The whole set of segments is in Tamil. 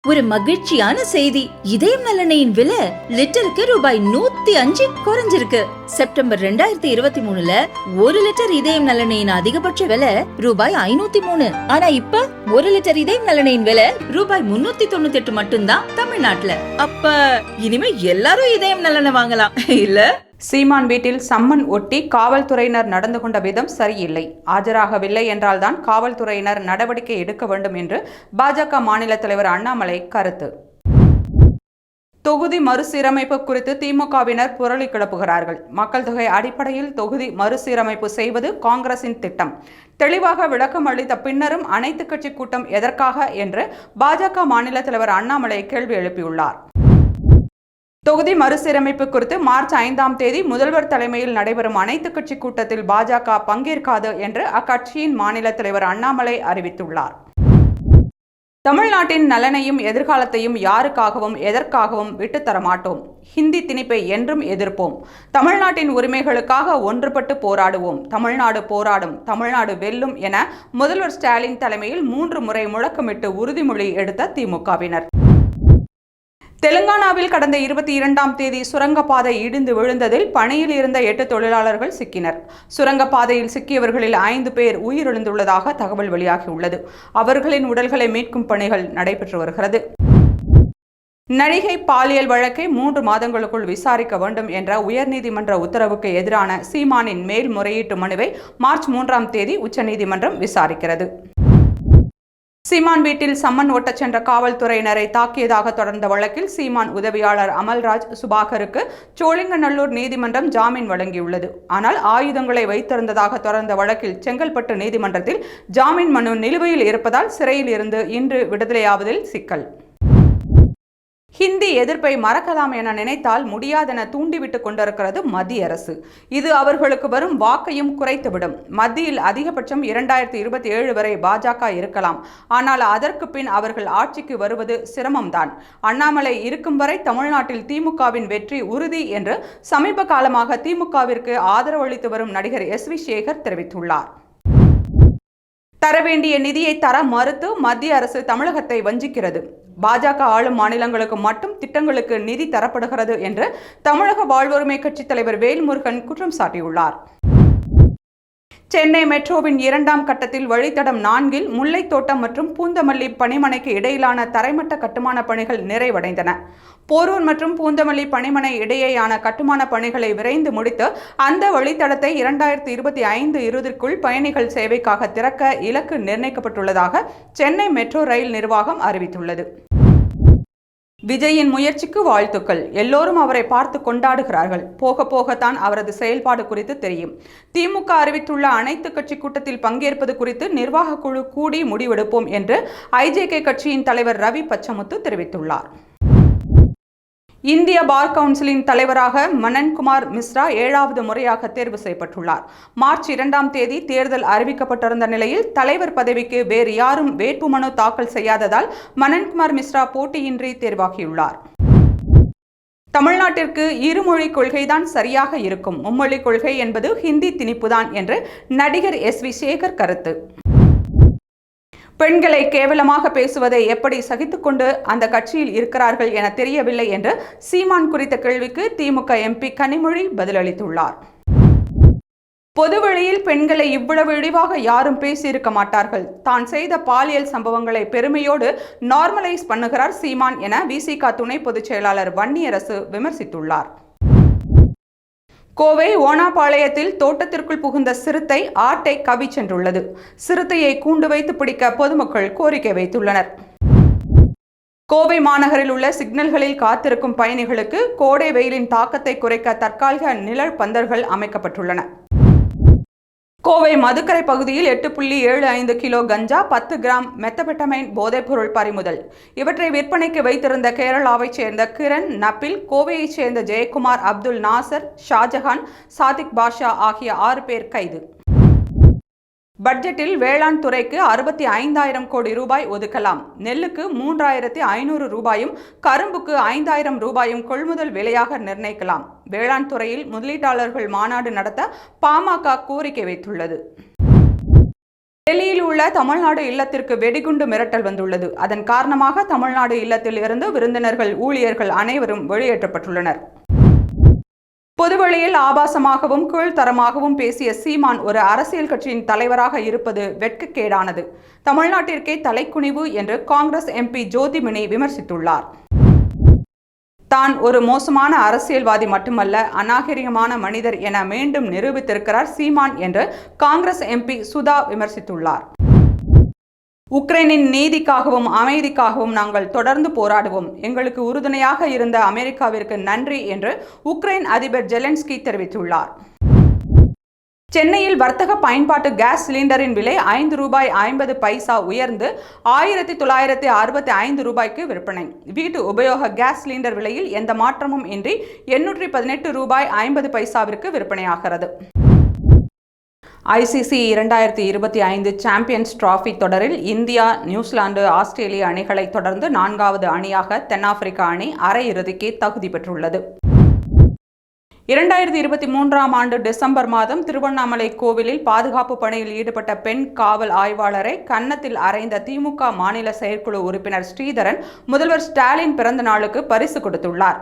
ஒரு மகிழ்ச்சியான செய்தி. இதயம் நலனையின் விலை லிட்டருக்கு ரூபாய் 105 குறைஞ்சிருக்கு. செப்டம்பர் 2023ல 1 லிட்டர் இதயம் நலனையின் அதிகபட்ச விலை ரூபாய் 503. ஆனா இப்ப 1 லிட்டர் இதயம் நலனையின் விலை ரூபாய் 398 மட்டும்தான் தமிழ்நாட்டுல. அப்ப இனிமே எல்லாரும் இதயம் நலனை வாங்கலாம் இல்ல? சீமான் வீட்டில் சம்மன் ஒட்டி காவல்துறையினர் நடந்து கொண்ட விதம் சரியில்லை. ஆஜராகவில்லை என்றால்தான் காவல்துறையினர் நடவடிக்கை எடுக்க வேண்டும் என்று பாஜக மாநில தலைவர் அண்ணாமலை கருத்து. தொகுதி மறுசீரமைப்பு குறித்து திமுகவினர் புரளி கிளப்புகிறார்கள். மக்கள் தொகை அடிப்படையில் தொகுதி மறுசீரமைப்பு செய்வது காங்கிரசின் திட்டம். தெளிவாக விளக்கம் அளித்த பின்னரும் அனைத்து கட்சி கூட்டம் எதற்காக என்று பாஜக மாநில தலைவர் அண்ணாமலை கேள்வி எழுப்பியுள்ளார். தொகுதி மறுசீரமைப்பு குறித்து மார்ச் 5ஆம் தேதி முதல்வர் தலைமையில் நடைபெறும் அனைத்து கட்சி கூட்டத்தில் பாஜக பங்கேற்காது என்று அக்கட்சியின் மாநில தலைவர் அண்ணாமலை அறிவித்துள்ளார். தமிழ்நாட்டின் நலனையும் எதிர்காலத்தையும் யாருக்காகவும் எதற்காகவும் விட்டுத்தர மாட்டோம். ஹிந்தி திணிப்பை என்றும் எதிர்ப்போம். தமிழ்நாட்டின் உரிமைகளுக்காக ஒன்றுபட்டு போராடுவோம். தமிழ்நாடு போராடும், தமிழ்நாடு வெல்லும் என முதல்வர் ஸ்டாலின் தலைமையில் 3 முறை முழக்கமிட்டு உறுதிமொழி எடுத்த திமுகவினர். தெலுங்கானாவில் கடந்த 22ஆம் தேதி சுரங்கப்பாதை இடிந்து விழுந்ததில் பணியில் இருந்த 8 தொழிலாளர்கள் சிக்கினர். சுரங்கப்பாதையில் சிக்கியவர்களில் 5 பேர் உயிரிழந்துள்ளதாக தகவல் வெளியாகியுள்ளது. அவர்களின் உடல்களை மீட்கும் பணிகள் நடைபெற்று வருகிறது. நடிகை பாலியல் வழக்கை 3 மாதங்களுக்குள் விசாரிக்க வேண்டும் என்ற உயர்நீதிமன்ற உத்தரவுக்கு எதிரான சீமானின் மேல்முறையீட்டு மனுவை மார்ச் 3ஆம் தேதி உச்சநீதிமன்றம் விசாரிக்கிறது. சீமான் வீட்டில் சம்மன் ஒட்டச் சென்ற காவல்துறையினரை தாக்கியதாக தொடர்ந்த வழக்கில் சீமான் உதவியாளர் அமல்ராஜ் சுபாகருக்கு சோழிங்கநல்லூர் நீதிமன்றம் ஜாமீன் வழங்கியுள்ளது. ஆனால் ஆயுதங்களை வைத்திருந்ததாக தொடர்ந்த வழக்கில் செங்கல்பட்டு நீதிமன்றத்தில் ஜாமீன் மனு நிலுவையில் இருப்பதால் சிறையில் இருந்து இன்று விடுதலையாவதில் சிக்கல். ஹிந்தி எதிர்ப்பை மறக்கலாம் என நினைத்தால் முடியாதென தூண்டிவிட்டு கொண்டிருக்கிறது மத்திய அரசு. இது அவர்களுக்கு வரும் வாக்கையும் குறைத்துவிடும். மத்தியில் அதிகபட்சம் 2027 வரை பாஜக இருக்கலாம். ஆனால் அதற்கு பின் அவர்கள் ஆட்சிக்கு வருவது சிரமம்தான். அண்ணாமலை இருக்கும் வரை தமிழ்நாட்டில் திமுகவின் வெற்றி உறுதி என்று சமீப காலமாக திமுகவிற்கு ஆதரவளித்து வரும் நடிகர் SV சேகர் தெரிவித்துள்ளார். தர வேண்டிய நிதியை தர மறுத்து மத்திய அரசு தமிழகத்தை வஞ்சிக்கிறது. பாஜக ஆளும் மாநிலங்களுக்கு மட்டும் திட்டங்களுக்கு நிதி தரப்படுகிறது என்று தமிழக வாழ்வுரிமை கட்சி தலைவர் வேல்முருகன் குற்றம் சாட்டியுள்ளார். சென்னை மெட்ரோவின் 2ஆம் கட்டத்தில் வழித்தடம் 4இல் முல்லைத்தோட்டம் மற்றும் பூந்தமல்லி பணிமனைக்கு இடையிலான தரைமட்ட கட்டுமான பணிகள் நிறைவடைந்தன. போரூர் மற்றும் பூந்தமல்லி பணிமனை இடையேயான கட்டுமான பணிகளை விரைந்து முடித்து அந்த வழித்தடத்தை 2025 இறுதிக்குள் பயணிகள் சேவைக்காக திறக்க இலக்கு நிர்ணயிக்கப்பட்டுள்ளதாக சென்னை மெட்ரோ ரயில் நிர்வாகம் அறிவித்துள்ளது. விஜயின் முயற்சிக்கு வாழ்த்துக்கள். எல்லோரும் அவரை பார்த்து கொண்டாடுகிறார்கள். போக போகத்தான் அவரது செயல்பாடு குறித்து தெரியும். திமுக அறிவித்துள்ள அனைத்து கட்சி கூட்டத்தில் பங்கேற்பது குறித்து நிர்வாக குழு கூடி முடிவெடுப்போம் என்று IJK கட்சியின் தலைவர் ரவி பச்சமுத்து தெரிவித்துள்ளார். இந்திய பார் கவுன்சிலின் தலைவராக மனன்குமார் மிஸ்ரா 7வது முறையாக தேர்வு செய்யப்பட்டுள்ளார். மார்ச் 2ஆம் தேதி தேர்தல் அறிவிக்கப்பட்டிருந்த நிலையில் தலைவர் பதவிக்கு வேறு யாரும் வேட்புமனு தாக்கல் செய்யாததால் மனன்குமார் மிஸ்ரா போட்டியின்றி தேர்வாகியுள்ளார். தமிழ்நாட்டிற்கு இருமொழி கொள்கைதான் சரியாக இருக்கும். மும்மொழி கொள்கை என்பது ஹிந்தி திணிப்புதான் என்று நடிகர் SV சேகர் கருத்து. பெண்களை கேவலமாக பேசுவதை எப்படி சகித்துக்கொண்டு அந்த கட்சியில் இருக்கிறார்கள் என தெரியவில்லை என்று சீமான் குறித்த கேள்விக்கு திமுக MP கனிமொழி பதிலளித்துள்ளார். பொதுவெளியில் பெண்களை இவ்வளவு இழிவாக யாரும் பேசியிருக்க மாட்டார்கள். தான் செய்த பாலியல் சம்பவங்களை பெருமையோடு நார்மலைஸ் பண்ணுகிறார் சீமான் என VCK துணை பொதுச் செயலாளர் வன்னியரசு விமர்சித்துள்ளார். கோவை ஓனாபாளையத்தில் தோட்டத்திற்குள் புகுந்த சிறுத்தை ஆட்டை கவி சென்றுள்ளது. சிறுத்தையை கூண்டு வைத்து பிடிக்க பொதுமக்கள் கோரிக்கை வைத்துள்ளனர். கோவை மாநகரில் உள்ள சிக்னல்களில் காத்திருக்கும் பயணிகளுக்கு கோடை வெயிலின் தாக்கத்தை குறைக்க தற்காலிக நிழல் பந்தல்கள் அமைக்கப்பட்டுள்ளன. கோவை மதுக்கரை பகுதியில் 8.75 கிலோ கஞ்சா, 10 கிராம் மெத்தபெட்டமைன் போதைப்பொருள் பறிமுதல். இவற்றை விற்பனைக்கு வைத்திருந்த கேரளாவைச் சேர்ந்த கிரண், நபில், கோவையைச் சேர்ந்த ஜெயக்குமார், அப்துல் நாசர், ஷாஜஹான், சாதிக் பாஷா ஆகிய 6 பேர் கைது. பட்ஜெட்டில் வேளாண் துறைக்கு 65,000 கோடி ரூபாய் ஒதுக்கலாம். நெல்லுக்கு 3,500 ரூபாயும் கரும்புக்கு 5,000 ரூபாயும் கொள்முதல் விலையாக நிர்ணயிக்கலாம். வேளாண் துறையில் முதலீட்டாளர்கள் மாநாடு நடத்த பாமக கோரிக்கை வைத்துள்ளது. டெல்லியில் உள்ள தமிழ்நாடு இல்லத்திற்கு வெடிகுண்டு மிரட்டல் வந்துள்ளது. அதன் காரணமாக தமிழ்நாடு இல்லத்தில் இருந்து விருந்தினர்கள், ஊழியர்கள் அனைவரும் வெளியேற்றப்பட்டுள்ளனர். பொதுவெளியில் ஆபாசமாகவும் கீழ்த்தரமாகவும் பேசிய சீமான் ஒரு அரசியல் கட்சியின் தலைவராக இருப்பது வெட்கக்கேடானது, தமிழ்நாட்டிற்கே தலைக்குனிவு என்று காங்கிரஸ் எம்பி ஜோதிமணி விமர்சித்துள்ளார். தான் ஒரு மோசமான அரசியல்வாதி மட்டுமல்ல, அநாகரிகமான மனிதர் என மீண்டும் நிரூபித்திருக்கிறார் சீமான் என்று காங்கிரஸ் எம்பி சுதா விமர்சித்துள்ளார். உக்ரைனின் நீதிக்காகவும் அமைதிக்காகவும் நாங்கள் தொடர்ந்து போராடுவோம். எங்களுக்கு உறுதுணையாக இருந்த அமெரிக்காவிற்கு நன்றி என்று உக்ரைன் அதிபர் ஜெலன்ஸ்கி தெரிவித்துள்ளார். சென்னையில் வர்த்தக பயன்பாட்டு கேஸ் சிலிண்டரின் விலை ₹5.50 உயர்ந்து 1965 ரூபாய்க்கு விற்பனை. வீட்டு உபயோக கேஸ் சிலிண்டர் விலையில் எந்த மாற்றமும் இன்றி ₹818.50 விற்பனையாகிறது. ICC 2025 சாம்பியன்ஸ் டிராபி தொடரில் இந்தியா, நியூசிலாந்து, ஆஸ்திரேலிய அணிகளை தொடர்ந்து 4வது அணியாக தென்னாப்பிரிக்கா அணி அரையிறுதிக்கு தகுதி பெற்றுள்ளது. 2023ஆம் ஆண்டு டிசம்பர் மாதம் திருவண்ணாமலை கோவிலில் பாதுகாப்பு பணியில் ஈடுபட்ட பெண் காவல் ஆய்வாளரை கன்னத்தில் அறைந்த திமுக மாநில செயற்குழு உறுப்பினர் ஸ்ரீதரன் முதல்வர் ஸ்டாலின் பிறந்த நாளுக்கு பரிசு கொடுத்துள்ளார்.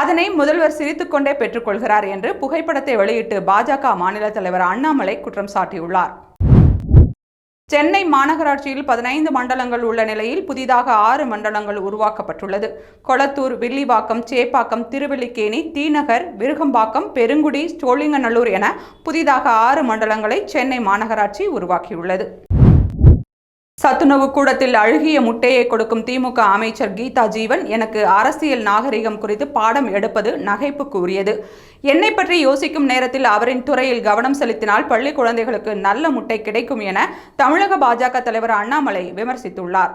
அதனை முதல்வர் சிரித்துக்கொண்டே பெற்றுக்கொள்கிறார் என்று புகைப்படத்தை வெளியிட்டு பாஜக மாநில தலைவர் அண்ணாமலை குற்றம் சாட்டியுள்ளார். சென்னை மாநகராட்சியில் 15 மண்டலங்கள் உள்ள நிலையில் புதிதாக 6 மண்டலங்கள் உருவாக்கப்பட்டுள்ளது. கொளத்தூர், வில்லிவாக்கம், சேப்பாக்கம், திருவல்லிக்கேணி, தீநகர், விருகம்பாக்கம், பெருங்குடி, சோழிங்கநல்லூர் என புதிதாக 6 மண்டலங்களை சென்னை மாநகராட்சி உருவாக்கியுள்ளது. சத்துணவு கூடத்தில் அழுகிய முட்டையை கொடுக்கும் திமுக அமைச்சர் கீதா ஜீவன், எனக்கு அரசியல் நாகரிகம் குறித்து பாடம் எடுப்பது நகைப்புக்கு உரியது. என்னை பற்றி யோசிக்கும் நேரத்தில் அவரின் துறையில் கவனம் செலுத்தினால் பள்ளி குழந்தைகளுக்கு நல்ல முட்டை கிடைக்கும் என தமிழக பாஜக தலைவர் அண்ணாமலை விமர்சித்துள்ளார்.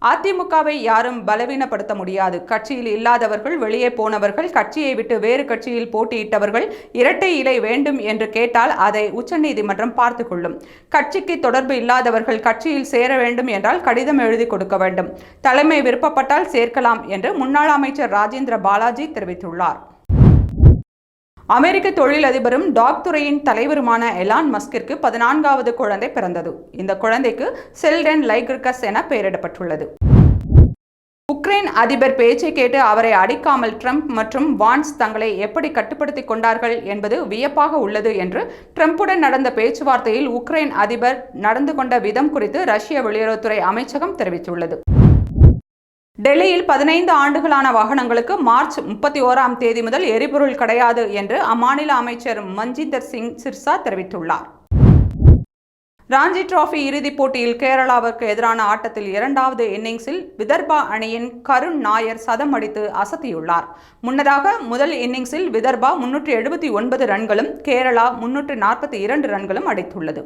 அதிமுகவை யாரும் பலவீனப்படுத்த முடியாது. கட்சியில் இல்லாதவர்கள், வெளியே போனவர்கள், கட்சியை விட்டு வேறு கட்சியில் போட்டியிட்டவர்கள் இரட்டை இலை வேண்டும் என்று கேட்டால் அதை உச்சநீதிமன்றம் பார்த்து கொள்ளும். கட்சிக்கு தொடர்பு இல்லாதவர்கள் கட்சியில் சேர வேண்டும் என்றால் கடிதம் எழுதி கொடுக்க வேண்டும். தலைமை விருப்பப்பட்டால் சேர்க்கலாம் என்று முன்னாள் அமைச்சர் ராஜேந்திர பாலாஜி தெரிவித்துள்ளார். அமெரிக்க தொழிலதிபரும் டாக் துறையின் தலைவருமான எலான் மஸ்கிற்கு 14வது குழந்தை பிறந்தது. இந்த குழந்தைக்கு செல்டன் லைகர்கஸ் என பெயரிடப்பட்டுள்ளது. உக்ரைன் அதிபர் பேச்சை கேட்டு அவரை அடிக்காமல் ட்ரம்ப் மற்றும் வான்ஸ் தங்களை எப்படி கட்டுப்படுத்திக் கொண்டார்கள் என்பது வியப்பாக உள்ளது என்று ட்ரம்புடன் நடந்த பேச்சுவார்த்தையில் உக்ரைன் அதிபர் நடந்து கொண்ட விதம் குறித்து ரஷ்ய வெளியுறவுத்துறை அமைச்சகம் தெரிவித்துள்ளது. டெல்லியில் 15 ஆண்டுகளான வாகனங்களுக்கு மார்ச் 31ஆம் தேதி முதல் எரிபொருள் கிடையாது என்று அம்மாநில அமைச்சர் மஞ்சிந்தர் சிங் சிர்சா தெரிவித்துள்ளார். ராஞ்சி டிராபி இறுதிப் போட்டியில் கேரளாவிற்கு எதிரான ஆட்டத்தில் 2வது இன்னிங்ஸில் விதர்பா அணியின் கருண் நாயர் சதம் அடித்து அசத்தியுள்ளார். முன்னதாக முதல் இன்னிங்ஸில் விதர்பா 379 ரன்களும் கேரளா 342 ரன்களும் அடித்துள்ளது.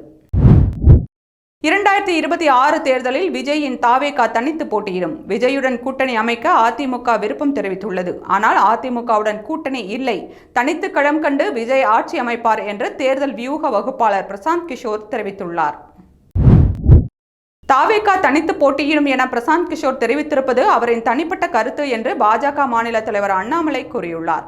2026 தேர்தலில் விஜயின் தாவேகா தனித்து போட்டியிடும். விஜயுடன் கூட்டணி அமைக்க அதிமுக விருப்பம் தெரிவித்துள்ளது. ஆனால் அதிமுகவுடன் கூட்டணி இல்லை, தனித்து களம் கண்டு விஜய் ஆட்சி அமைப்பார் என்று தேர்தல் வியூக வகுப்பாளர் பிரசாந்த் கிஷோர் தெரிவித்துள்ளார். தாவேகா தனித்து போட்டியிடும் என பிரசாந்த் கிஷோர் தெரிவித்திருப்பது அவரின் தனிப்பட்ட கருத்து என்று பாஜக மாநில தலைவர் அண்ணாமலை கூறியுள்ளார்.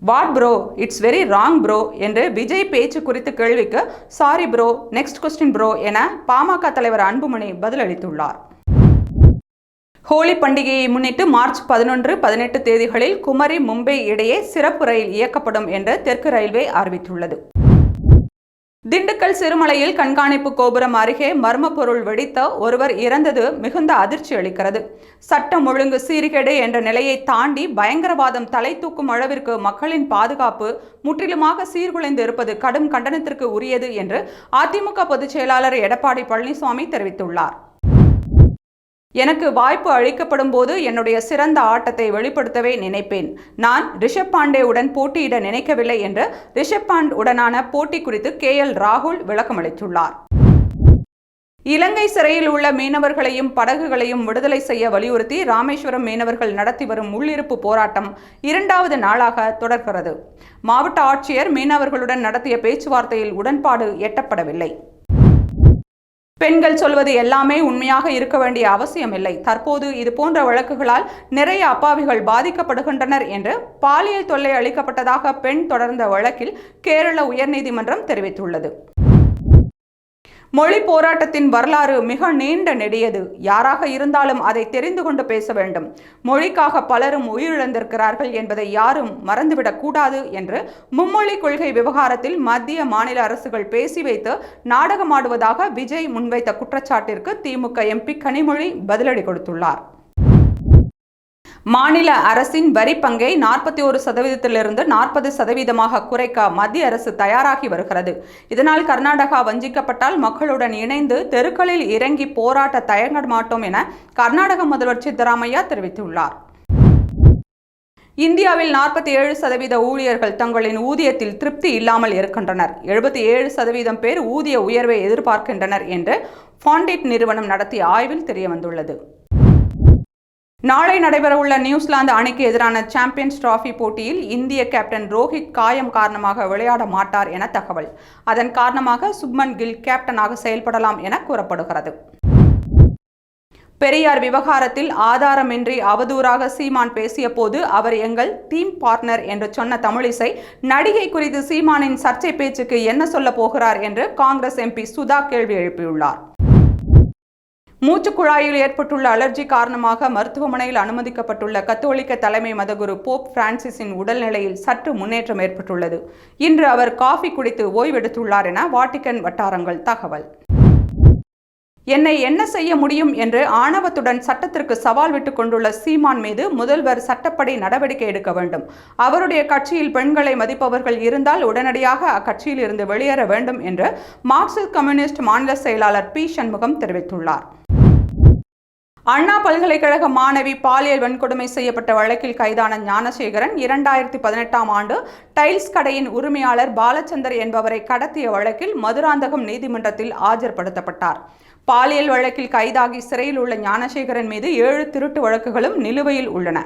What bro, it's very wrong bro என்று விஜய் பேச்சு குறித்து கேள்விக்கு sorry bro, next question bro என பாமக தலைவர் அன்புமணி பதிலளித்துள்ளார். ஹோலி பண்டிகையை முன்னிட்டு மார்ச் 11, 18 தேதிகளில் குமரி, மும்பை இடையே சிறப்பு ரயில் இயக்கப்படும் என்று தெற்கு ரயில்வே அறிவித்துள்ளது. திண்டுக்கல் சிறுமலையில் கண்காணிப்பு கோபுரம் அருகே மர்ம பொருள் வெடித்த ஒருவர் இறந்தது மிகுந்த அதிர்ச்சி அளிக்கிறது. சட்டம் ஒழுங்கு சீர்கேடு என்ற நிலையை தாண்டி பயங்கரவாதம் தலை தூக்கும் அளவிற்கு மக்களின் பாதுகாப்பு முற்றிலுமாக சீர்குலைந்து இருப்பது கடும் கண்டனத்திற்கு உரியது என்று அதிமுக பொதுச் செயலாளர் எடப்பாடி பழனிசாமி தெரிவித்துள்ளார். எனக்கு வாய்ப்பு அளிக்கப்படும் போது என்னுடைய சிறந்த ஆட்டத்தை வெளிப்படுத்தவே நினைப்பேன். நான் ரிஷப் பாண்டேவுடன் போட்டியிட நினைக்கவில்லை என்று ரிஷப் பாண்ட் உடனான போட்டி குறித்து KL ராகுல் விளக்கமளித்துள்ளார். இலங்கை சிறையில் உள்ள மீனவர்களையும் படகுகளையும் விடுதலை செய்ய வலியுறுத்தி ராமேஸ்வரம் மீனவர்கள் நடத்தி வரும் உள்ளிருப்பு போராட்டம் 2வது நாளாக தொடர்கிறது. மாவட்ட ஆட்சியர் மீனவர்களுடன் நடத்திய பேச்சுவார்த்தையில் உடன்பாடு எட்டப்படவில்லை. பெண்கள் சொல்வது எல்லாமே உண்மையாக இருக்க வேண்டிய அவசியமில்லை. தற்போது இது போன்ற வழக்குகளால் நிறைய அப்பாவிகள் பாதிக்கப்படுகின்றனர் என்று பாலியல் தொல்லை அளிக்கப்பட்டதாக பெண் தொடர்ந்த வழக்கில் கேரள உயர்நீதிமன்றம் தெரிவித்துள்ளது. மொழி போராட்டத்தின் வரலாறு மிக நீண்ட நெடியது. யாராக இருந்தாலும் அதை தெரிந்து கொண்டு பேச வேண்டும். மொழிக்காக பலரும் உயிரிழந்திருக்கிறார்கள் என்பதை யாரும் மறந்துவிடக் கூடாது என்று மும்மொழி கொள்கை விவகாரத்தில் மத்திய மாநில அரசுகள் பேசி வைத்து நாடகமாடுவதாக விஜய் முன்வைத்த குற்றச்சாட்டிற்கு திமுக எம்பி கனிமொழி பதிலடி கொடுத்துள்ளார். மாநில அரசின் வரி பங்கை 41%லிருந்து 40%ஆக குறைக்க மத்திய அரசு தயாராகி வருகிறது. இதனால் கர்நாடகா வஞ்சிக்கப்பட்டால் மக்களுடன் இணைந்து தெருக்களில் இறங்கி போராட்ட தயங்க மாட்டோம் என கர்நாடக முதல்வர் சித்தராமையா தெரிவித்துள்ளார். இந்தியாவில் 47% ஊழியர்கள் தங்களின் ஊதியத்தில் திருப்தி இல்லாமல் இருக்கின்றனர். 77% பேர் ஊதிய உயர்வை எதிர்பார்க்கின்றனர் என்று பாண்டிட் நிறுவனம் நடத்திய ஆய்வில் தெரியவந்துள்ளது. நாளை நடைபெறவுள்ள நியூசிலாந்து அணிக்கு எதிரான சாம்பியன்ஸ் டிராபி போட்டியில் இந்திய கேப்டன் ரோஹித் காயம் காரணமாக விளையாட மாட்டார் என தகவல். அதன் காரணமாக சுப்மன் கில் கேப்டனாக செயல்படலாம் என கூறப்படுகிறது. பெரியார் விவகாரத்தில் ஆதாரமின்றி அவதூறாக சீமான் பேசிய போது அவர் எங்கள் டீம் பார்ட்னர் என்று சொன்ன தமிழிசை நடிகை குறித்து சீமானின் சர்ச்சை பேச்சுக்கு என்ன சொல்ல போகிறார் என்று காங்கிரஸ் எம்பி சுதா கேள்வி எழுப்பியுள்ளார். மூச்சுக்குழாயில் ஏற்பட்டுள்ள அலர்ஜி காரணமாக மருத்துவமனையில் அனுமதிக்கப்பட்டுள்ள கத்தோலிக்க தலைமை மதகுரு போப் பிரான்சிஸின் உடல்நிலையில் சற்று முன்னேற்றம் ஏற்பட்டுள்ளது. இன்று அவர் காஃபி குடித்து ஓய்வெடுத்துள்ளார் என வாட்டிக்கன் வட்டாரங்கள் தகவல். என்னை என்ன செய்ய முடியும் என்று ஆணவத்துடன் சட்டத்திற்கு சவால் விட்டுக் கொண்டுள்ள சீமான் மீது முதல்வர் சட்டப்படி நடவடிக்கை எடுக்க வேண்டும். அவருடைய கட்சியில் பெண்களை மதிப்பவர்கள் இருந்தால் உடனடியாக அக்கட்சியில் இருந்து வெளியேற வேண்டும் என்று மார்க்சிஸ்ட் கம்யூனிஸ்ட் மாநில செயலாளர் பி சண்முகம் தெரிவித்துள்ளார். அண்ணா பல்கலைக்கழக மாணவி பாலியல் வன்கொடுமை செய்யப்பட்ட வழக்கில் கைதான ஞானசேகரன் 2018ஆம் ஆண்டு டைல்ஸ் கடையின் உரிமையாளர் பாலச்சந்தர் என்பவரை கடத்திய வழக்கில் மதுராந்தகம் நீதிமன்றத்தில் ஆஜர்படுத்தப்பட்டார். பாலியல் வழக்கில் கைதாகி சிறையில் உள்ள ஞானசேகரன் மீது 7 திருட்டு வழக்குகளும் நிலுவையில் உள்ளன.